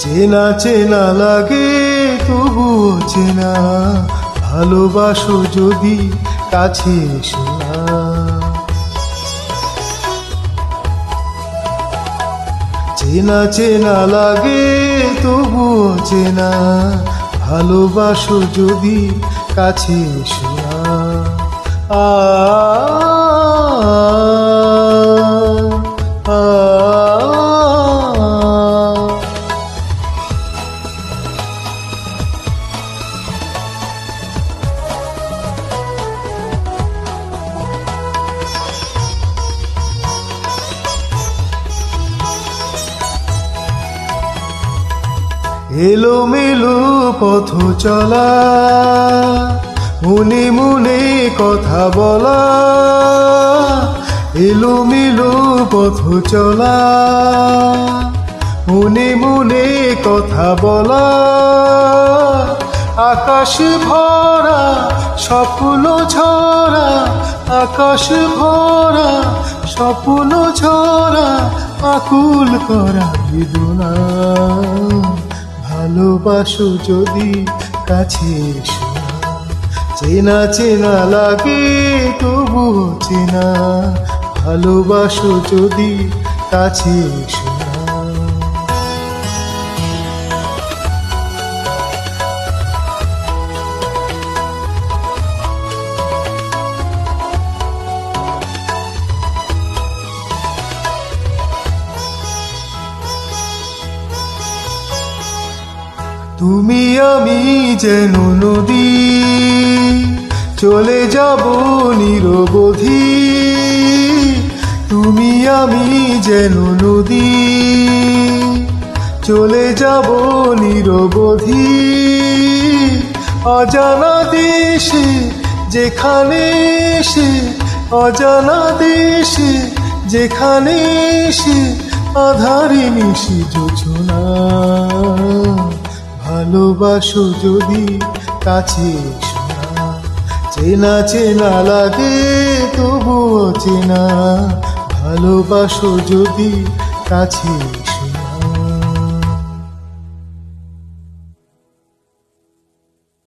চেনা চেনা লাগে তবুও চেনা, ভালোবাসো যদি কাছে এসো না। চেনা চেনা লাগে তবুও চেনা, ভালোবাসো যদি কাছে এসো না। আ আ এলোমেলো পথ চলা, মনে মনে কথা বলা। এলোমেলো পথ চলা, মনে মনে কথা বলা। আকাশ ভরা স্বপ্ন ঝরা, আকাশ ভরা স্বপ্ন ঝরা, আকুল করা বেদনা। ভালোবাসো যদি কাছে এসো না। চেনা চেনা লাগে তবুও চেনা, ভালোবাসো যদি কাছে এসো না। তুমি আমি যেন নদী, চলে যাব নিরবধি। তুমি আমি যেন নদী, চলে যাব নিরবধি। অজানা দেশে যেখানে সে, অজানা দেশে যেখানে সে, আধারে নিশি যোছনা। ভালোবাসো যদি কাছে এসো না। চেনা চেনা লাগে তবুও চেনা, ভালোবাসো যদি কাছে